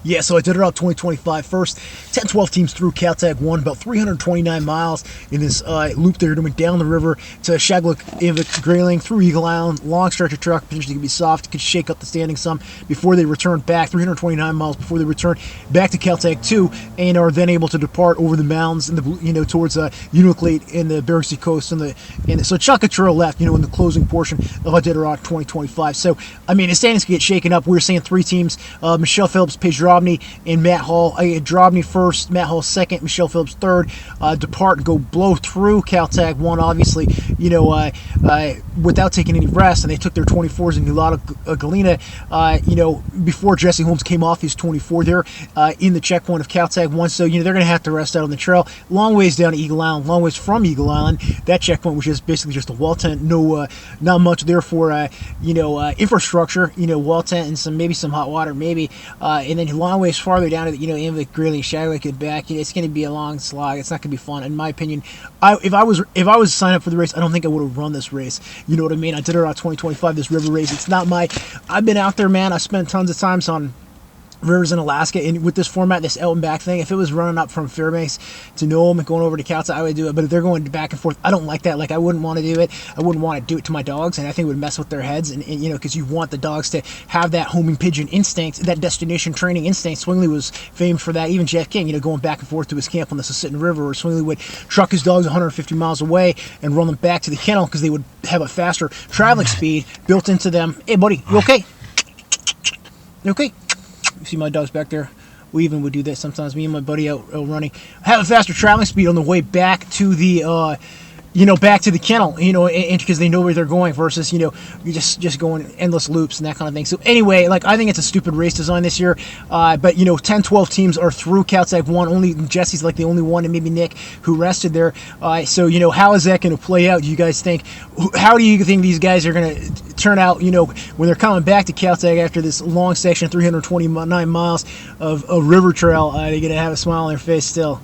Yeah, so I did it out 2025 first. 10, 12 teams through kaltag 1, about 329 miles in this loop there, doing down the river to Shagluk, Ivik, Grayling, through Eagle Island. Long stretch of track, potentially could be soft, could shake up the standing some before they return back. 329 miles before they return back to kaltag 2, and are then able to depart over the mountains and towards Unalakleet in the Bering Sea coast so chunk of trail left, in the closing portion of Iditarod 2025. So I mean, the standings could get shaken up. We're seeing three teams: Michelle Phillips, Paige, and Matt Hall. I had Drobny first, Matt Hall second, Michelle Phillips third. Depart and go blow through kaltag 1, obviously, without taking any rest. And they took their 24s in Gulata Galena, before Jesse Holmes came off his 24 there in the checkpoint of kaltag 1. So, they're going to have to rest out on the trail. Long ways down to Eagle Island, long ways from Eagle Island. That checkpoint, which is basically just a wall tent, not much there for, infrastructure, wall tent and maybe some hot water, maybe. And then long ways farther down to the, Ivik, Greeley, Shagluk, and back. It's going to be a long slog. It's not going to be fun, in my opinion. If I was signed up for the race, I don't think I would have run this race. You know what I mean? I did it on 2025, this river race. It's not I've been out there, man. I spent tons of times on rivers in Alaska, and with this format, this out and back thing, if it was running up from Fairbanks to Nome and going over to Kaltag, I would do it. But if they're going back and forth, I don't like that. Like, I wouldn't want to do it. I wouldn't want to do it to my dogs, and I think it would mess with their heads. And because you want the dogs to have that homing pigeon instinct, that destination training instinct. Swingley was famed for that. Even Jeff King, going back and forth to his camp on the Susitna River, where Swingley would truck his dogs 150 miles away and run them back to the kennel because they would have a faster traveling speed built into them. Hey, buddy, you okay? You okay? You see my dogs back there? We even would do that sometimes. Me and my buddy out running, have a faster traveling speed on the way back to the back to the kennel, and because they know where they're going versus, you're just going endless loops and that kind of thing. So anyway, I think it's a stupid race design this year. But 10, 12 teams are through kaltag 1. Only Jesse's the only one, and maybe Nick, who rested there. So how is that going to play out? Do you guys think? How do you think these guys are going to turn out? When they're coming back to kaltag after this long section, 329 miles of river trail, they're going to have a smile on their face still.